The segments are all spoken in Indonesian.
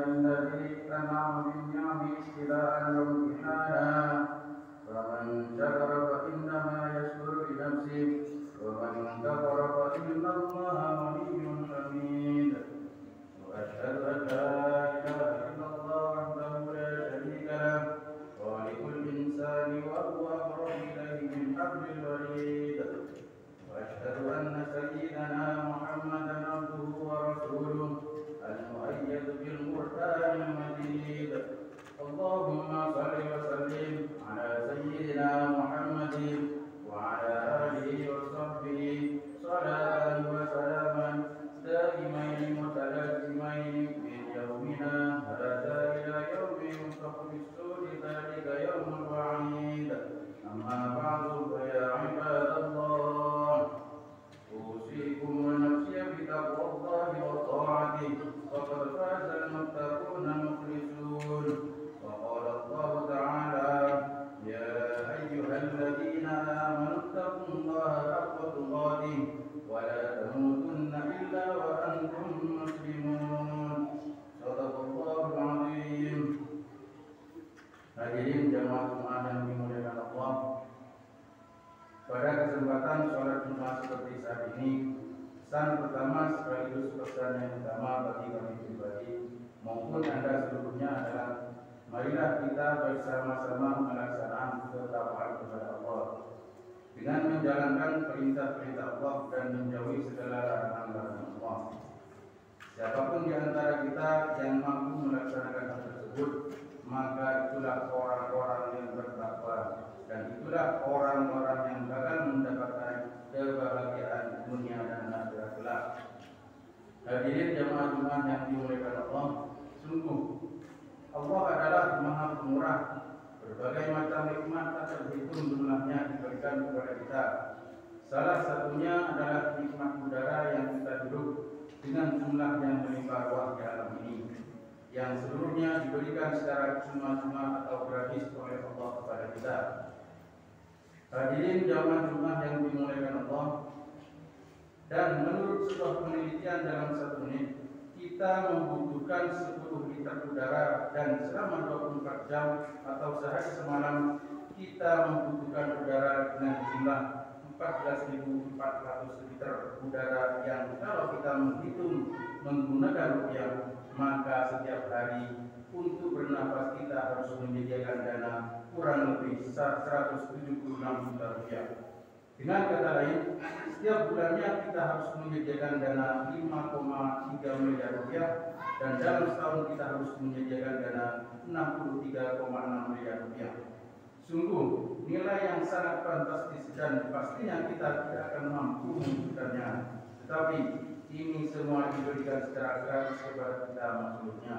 الذي أنعم بالنعم ابتلاء وامتحانا فمن شكر فإنما يشكر لنفسه ومن كفر فإن الله غني حميد وأشهد أن لا إله إلا الله وحده لا شريك له خالق الإنسان وهو أقرب إليه من حبل الوريد وأشهد أن سيدنا محمدا عبده ورسوله المؤيد بالقرآن المجيد اللهم صل وسلم على سيدنا محمد وعلى آله وصحبه صلاة وسلاما دائمين متلازمين من يومنا هذا إلى يوم ينفخ في الصور ذلك يوم الوعيد أما بعد فيا عباد الله أوصيكم ونفسي بتقوى الله وطاعته فقد فاز المتقون المخلصون وقال الله تعالى يا أيها الذين آمنوا اتقوا الله حق تقاته ولا تموتن إلا وأنتم مسلمون صدق الله العظيم. Hadirin jamaah Jumat yang dimuliakan Allah, pada kesempatan sholat Jumat seperti saat ini, pesan pertama sekaligus pesan yang utama bagi kami pribadi maupun Anda seluruhnya adalah marilah kita bersama-sama melaksanakan ketakwaan kepada Allah dengan menjalankan perintah-perintah Allah dan menjauhi segala larangan-larangan Allah. Siapapun di antara kita yang mampu melaksanakan hal tersebut, maka itulah orang-orang yang bertakwa dan itulah orang-orang yang bakal mendapatkan kebahagiaan dunia dan akhirat kelak. Hadirin jamaah Jumat yang dimuliakan Allah, sungguh Allah adalah Maha Pemurah. Berbagai macam nikmat tak terhitung jumlahnya diberikan kepada kita. Salah satunya adalah nikmat udara yang kita hidup dengan jumlah yang melimpah ruah di alam ini, yang seluruhnya diberikan secara cuma-cuma atau gratis oleh Allah kepada kita. Hadirin jamaah Jumat yang dimuliakan Allah, dan menurut sebuah penelitian dalam 1 menit kita membutuhkan 10 liter udara, dan selama 24 jam atau sehari semalam kita membutuhkan udara dengan jumlah 14.400 liter udara yang kalau kita menghitung menggunakan rupiah, maka setiap hari untuk bernafas kita harus menyediakan dana kurang lebih 176 juta rupiah. Dengan kata lain, setiap bulannya kita harus menyediakan dana 5,3 miliar rupiah, dan dalam setahun kita harus menyediakan dana 63,6 miliar rupiah. Sungguh nilai yang sangat fantastis dan pastinya kita tidak akan mampu mewujudkannya. Tetapi ini semua diberikan secara gratis kepada kita makhluknya.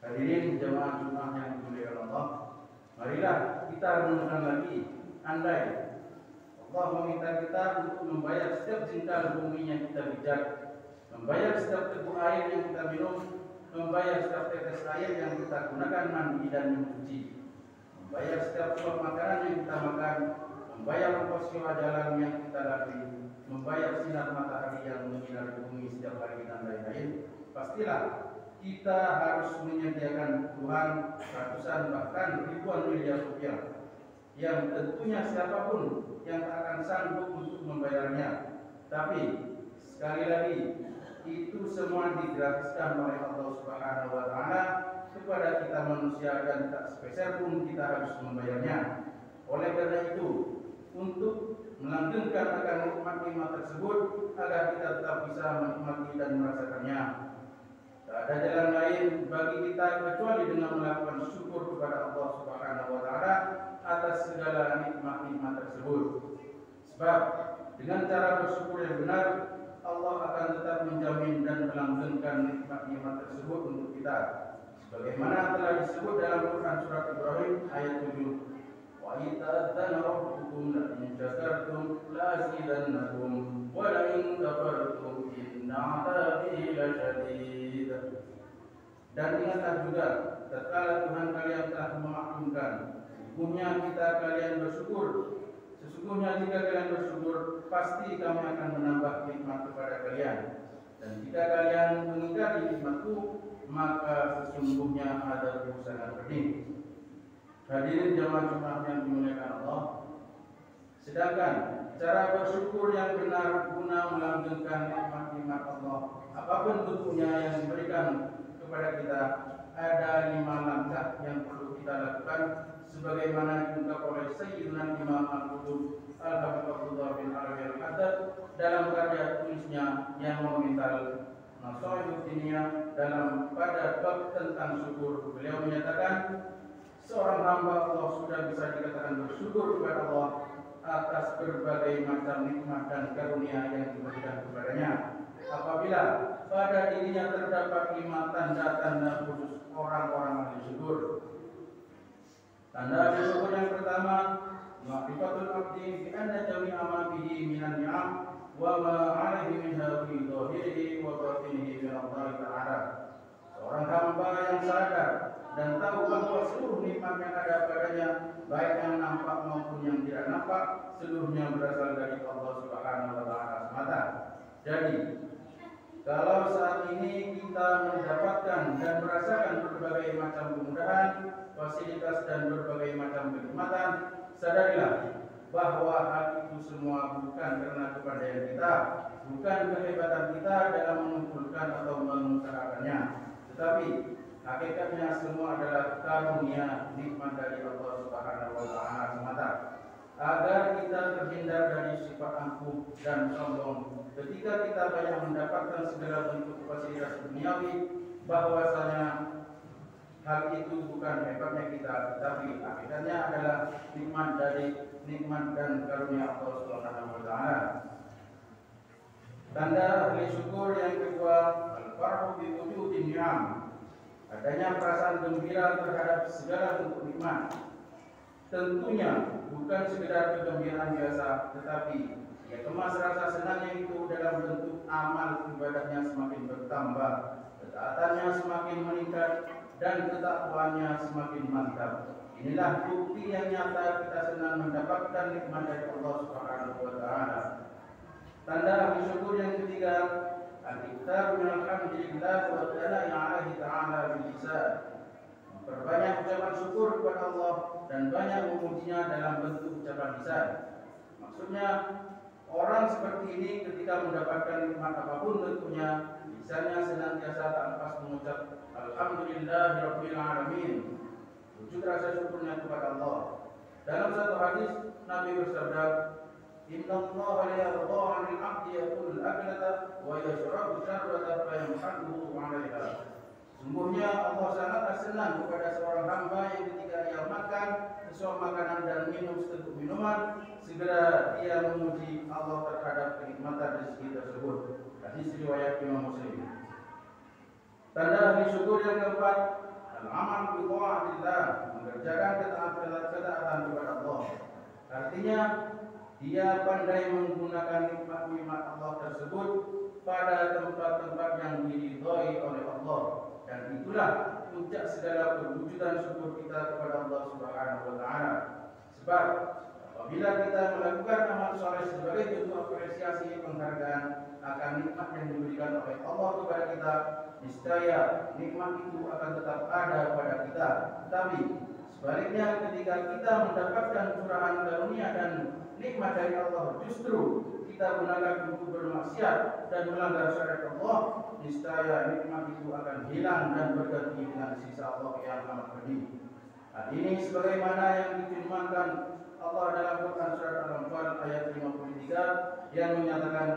Hadirin jemaah Jumat yang dimuliakan Allah, marilah kita renungkan lagi, andai Allah meminta kita untuk membayar setiap jengkal bumi yang kita pijak, membayar setiap teguk air yang kita minum, membayar setiap tetes air yang kita gunakan mandi dan mencuci, membayar setiap suap makanan yang kita makan, membayar ongkos sewa jalan yang kita lalui, membayar sinar matahari yang menyinari bumi setiap hari dan lain-lain, pastilah kita harus menyediakan puluhan, ratusan, bahkan ribuan miliar rupiah, yang tentunya siapapun yang tak akan sanggup untuk membayarnya. Tapi sekali lagi, itu semua digratiskan oleh Allah Subhanahu wa Ta'ala kepada kita manusia, dan tak sepeser pun kita harus membayarnya. Oleh karena itu, untuk melanggengkan akan nikmat-nikmat tersebut agar kita tetap bisa menikmati dan merasakannya, tak ada jalan lain bagi kita kecuali dengan melakukan syukur kepada Allah Subhanahu wa Ta'ala atas segala nikmat-nikmat tersebut. Sebab dengan cara bersyukur yang benar, Allah akan tetap menjamin dan melanggengkan nikmat-nikmat tersebut untuk kita. Sebagaimana telah disebut dalam Quran surat Ibrahim ayat 7. Wa ita'adzana rabbukum la in syakartum la azidannakum wa la in kafartum inna 'adzabi lasyadid. Dan ingatlah juga tatkala Tuhan kalian telah memaklumkan, sesungguhnya kita kalian bersyukur. Sesungguhnya jika kalian bersyukur, pasti kami akan menambah nikmat kepada kalian. Dan jika kalian mengingkari nikmatku, maka sesungguhnya ada sangat pedih. Hadirin jamaah Jumat yang dimuliakan Allah, sedangkan cara bersyukur yang benar guna melanggengkan nikmat-nikmat Allah, apapun bentuknya yang diberikan kepada kita, ada 5 langkah yang perlu kita lakukan sebagaimana diungkap oleh Sayyidina Imam Al-Qutub Al-Habibullah bin Arabi Al-Haddad dalam karya tulisnya yang monumental Nashai'ud Diniyah dalam pada bab tentang syukur. Beliau menyatakan seorang hamba Allah sudah bisa dikatakan bersyukur kepada Allah atas berbagai macam nikmat dan karunia yang diberikan kepadanya apabila pada dirinya terdapat 5 tanda-tanda khusus orang-orang ahli syukur. Tanda ahli syukur yang pertama, ma'rifatul abdi bi anna jami'a ma bihi minan ni'am wa ma 'alaihi minha fi dhahirihi wa batinihi min Allah Ta'ala. Seorang hamba yang sadar dan tahu bahwa seluruh nikmat yang ada padanya, baik yang nampak maupun yang tidak nampak, seluruhnya berasal dari Allah Subhanahu wa Ta'ala semata. Jadi, kalau saat ini kita mendapatkan dan merasakan berbagai macam kemudahan, fasilitas dan berbagai macam kenikmatan, sadarilah bahwa hal itu semua bukan karena kepandaian kita, bukan kehebatan kita dalam mengumpulkan atau mengusahakannya, tetapi hakikatnya semua adalah karunia nikmat dari Allah Subhanahu wa Ta'ala semata. Agar kita terhindar dari sifat angkuh dan sombong ketika kita banyak mendapatkan segala bentuk fasilitas duniawi, bahwasanya hal itu bukan hebatnya kita, tetapi hakikatnya adalah nikmat dan karunia Allah Subhanahu wa Ta'ala. Tanda ahli syukur yang kedua, al-farhu bi wujudin ni'am, adanya perasaan gembira terhadap segala bentuk nikmat. Tentunya bukan sekedar kegembiraan biasa, tetapi ia kemas rasa senangnya itu dalam bentuk amal ibadahnya semakin bertambah, ketaatannya semakin meningkat, dan ketakwaannya semakin mantap. Inilah bukti yang nyata kita senang mendapatkan nikmat dari Allah Subhanahu wa Ta'ala. Tanda ahli syukur yang ketiga, al-iktsar min alhamdulillah wa thana'i 'alaihi ta'ala bil lisan. Perbanyak ucapan syukur kepada Allah dan banyak memujinya dalam bentuk ucapan lisan. Maksudnya, orang seperti ini ketika mendapatkan nikmat apapun bentuknya, lisannya senantiasa tak lepas mengucap Alhamdulillahirabbil alamin, wujud rasa syukurnya kepada Allah. Dalam satu hadis Nabi bersabda, Innallaha la yarda 'anil 'abdi yaqul aklata wa yashrabu syarbata fa yamhaduhu 'alaiha. Sungguhnya Allah sangatlah senang kepada seorang hamba yang ketika ia makan sesuatu makanan dan minum seteguk minuman, segera ia memuji Allah terhadap kenikmatan rezeki tersebut. Hadis riwayat Imam Muslim. Tanda ahli syukur yang keempat, al-amal bi ta'atillah, mengerjakan ketaatan kepada Allah. Artinya, dia pandai menggunakan nikmat-nikmat Allah tersebut pada tempat-tempat yang diridhai oleh Allah. Dan itulah puncak segala perwujudan syukur kita kepada Allah Subhanahu wa Ta'ala. Sebab apabila kita melakukan amal soleh sebagai bentuk apresiasi penghargaan akan nikmat yang diberikan oleh Allah kepada kita, niscaya nikmat itu akan tetap ada pada kita. Tetapi sebaliknya, ketika kita mendapatkan curahan karunia dan nikmat dari Allah, justru kita gunakan untuk bermaksiat dan melanggar syariat Allah, niscaya nikmat itu akan hilang dan berganti dengan sisa Allah yang amat pedih. Hal ini sebagaimana yang difirmankan Allah dalam Quran surat Al-Anfal ayat 53 yang menyatakan,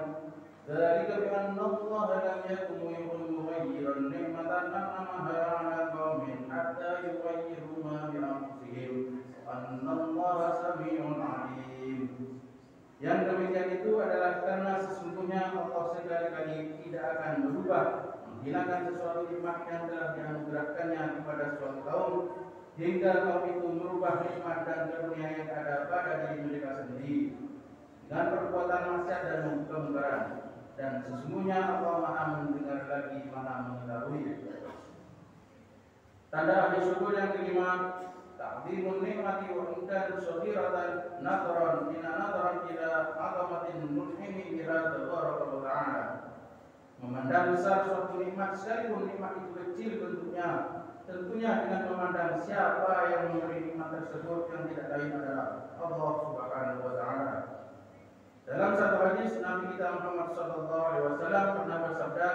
"Dzalika bi anna Allah lam yakun mughayyiran ni'matan an'amaha 'ala qaumin hatta yughayyiru ma bi anfusihim wa anna Allaha samii'un 'aliim." Yang demikian itu adalah karena sesungguhnya Allah sekali-kali tidak akan berubah menghilangkan sesuatu nikmat yang telah dianugerahkannya kepada suatu kaum hingga kaum itu merubah nikmat dan karunia yang ada pada diri mereka sendiri dengan perbuatan maksiat dan kemungkaran. Dan sesungguhnya Allah Maha mendengar lagi Maha mengetahui. Tanda ahli syukur yang kelima, ta'zimun nikmati wa inkan shaghiratan nadaran ila 'azamatin mun'imi biha tabaraka wa ta'ala. Memandang besar suatu nikmat sekalipun nikmat itu kecil bentuknya, tentunya dengan memandang siapa yang memberi nikmat tersebut yang tidak lain adalah Allah Subhanahu wa taala. Dalam satu hadis Nabi kita Muhammad sallallahu alaihi wasallam pernah bersabda,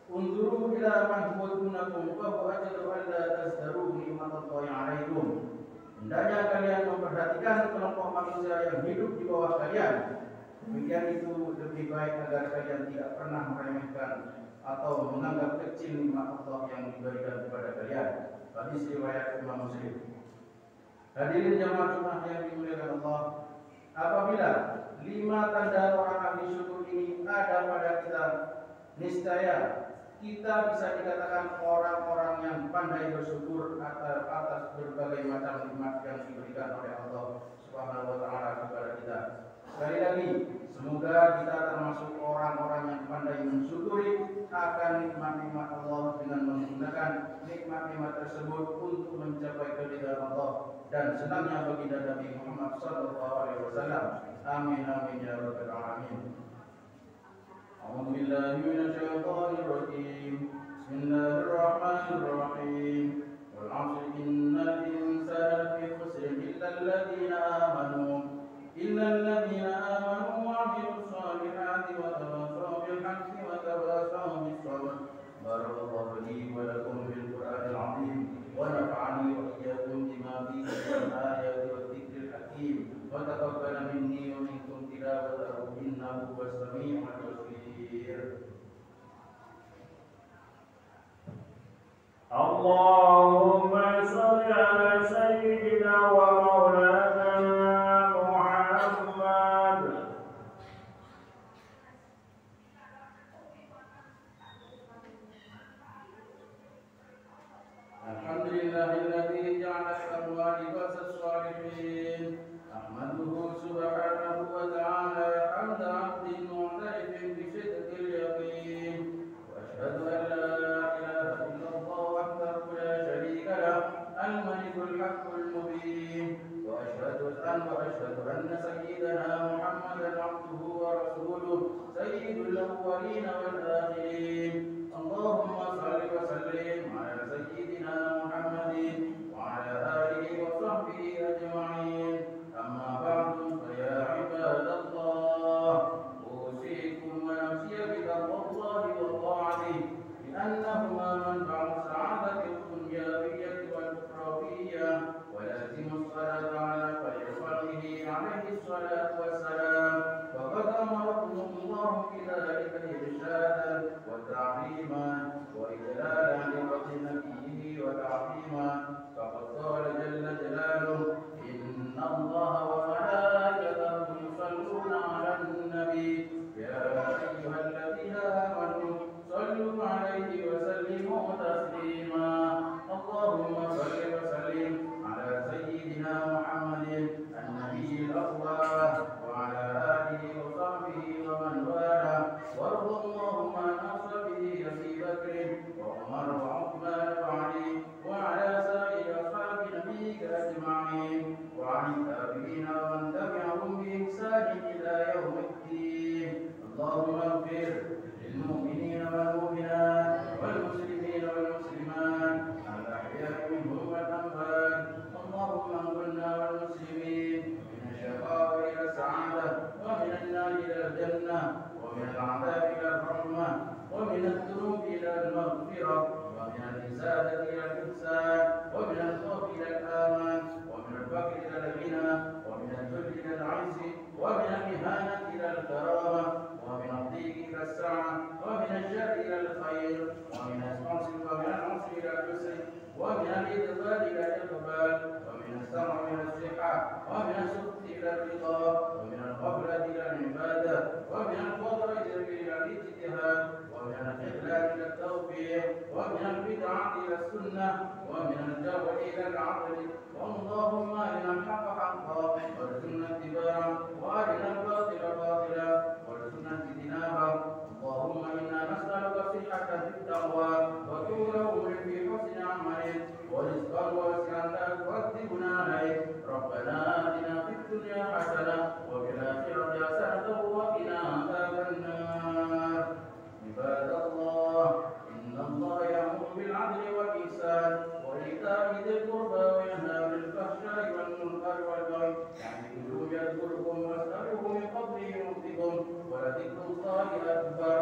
"Unzuru ila man huwa dunakum fa huwa ajru an la tazdaru ni'matallahi 'alaikum." Hendaknya kalian memperhatikan kelompok manusia yang hidup di bawah kalian. Demikian itu lebih baik agar kalian tidak pernah meremehkan atau menganggap kecil nikmat Allah yang diberikan kepada kalian. Hadis riwayat Imam Muslim. Hadirin jamaah Jumat yang dimuliakan Allah, apabila 5 tanda orang ahli syukur ini ada pada kita, niscaya kita bisa dikatakan orang-orang yang pandai bersyukur atas berbagai macam nikmat yang diberikan oleh Allah Subhanahu wa taala kepada kita. Sekali lagi, semoga kita termasuk orang-orang yang pandai mensyukuri akan nikmat-nikmat Allah dengan menggunakan nikmat-nikmat tersebut untuk mencapai keridhaan Allah dan senangnya baginda Nabi Muhammad sallallahu alaihi wasallam. Amin amin ya rabbal alamin. A'udzu billahi minasyaitonir rajim. Bismillahirrahmanirrahim. Wal 'asri innal insana lafi khusrin إلا الذين آمنوا وعملوا الصالحات وتواصوا بالحق وتواصوا بالصبر. بارك الله لي ولكم بالقرآن العظيم ونفعني وإياكم بما فيه من الآيات والذكر الحكيم وتقبل مني ومنكم تلاوته إنه هو السميع البصير. اللهم صل على سيدنا ومولانا Alhamdulillahilladzi ja'ala al-amwal libas as-salihin. Ahmaduhu subhanahu wa ta'ala hamda 'abdin mu'tarifin bi sidqil yaqin. Wa asyhadu an la ilaha illallah wahdahu la syarika lah, al-malikul haqqul mubin. Wa asyhadu anna sayyidana Muhammadan 'abduhu wa rasuluh, sayyidul awwalin wal akhirin. Allahumma shalli wa sallim ala sayyidina Muhammadin wa ala alihi wa sahbihi ajma'in. Amma ba'du, fa ya ibadallah, usikum wa nafsiya bi taqwallahi wa ta'atihi, bi annahuma manba'u sa'adati ad-dunyawiyyah wal ukhrawiyyah. Wa lazimu as-salata ala khayri khalqihi alayhi as-salatu was-salam. Wa qad amarakum Allah bi dhalika irshadan wa ta'liman wa idlalan li fadli nabiyyihi wa ta'ziman. Faqad qala jalla jalaluhu, inna Allaha wa malaikatahu yusalluna 'alan nabi ya ayyuhalladhina amanu sallu 'alaihi wa sallimu taslima. Allahumma salli wa sallim ala sayyidina Muhammadin an-nabiyil awwal wa ala alihi wa sahbihi wa man wala. Warḍa Allahumma an ashabihi Abi Bakr wa Umar wa Uthman wa Ali wa ala sa'iri ashabi nabiyyika ajma'in wa 'an tabi'ina wa man tabi'ahum bi ihsan ila yaumiddin. Allahumma ighfir lil mu'minina wal mu'minat wal muslimina wal muslimat al ahya'i minhum wal amwat. Allahumma anqilna wal muslimin min ash-shaqa'i ila as-sa'adah wa min an-nar ila al-jannah wa min al-'adab ila ar-rahmah wa min adh-dhunub ila al-maghfirah wa min al-izadati ila al-ihsan wa min al-khawf ila al-aman wa min al-faqr ila al-ghina wa min al-dhull ila al-'izz wa min al-ihanati ila al-karamah wa min ad-dhiq ila as-sa'ah wa min al-sharr ila al-khair wa min al-'usr ila al-yusr wa min al-idbal ila al-iqbal wa min as-sam' ila as-sihah wa min as-sukht ila al-ridha wa min al-ghaflah ila al-ibadah wa min al-fadl ila al-ijtihad wa min al-khidlan ila al-tawfiq wa min al-bid'ah ila as-sunnah wa min al-jawr ila al-'adl. Allahumma arina al-haqqa haqqan warzuqna ittiba'ahu wa arina al-batila batila warzuqna ijtinabah. Allahumma inna nas'aluka sihhatan fit taqwa wa turan fi husni amalin wa rizqan wasi'an la tu'adhibna alayh. Rabbana atina fid dunya hasanah wa fil akhirati hasanah wa qina adzaban nar. ولذكر الله أكبر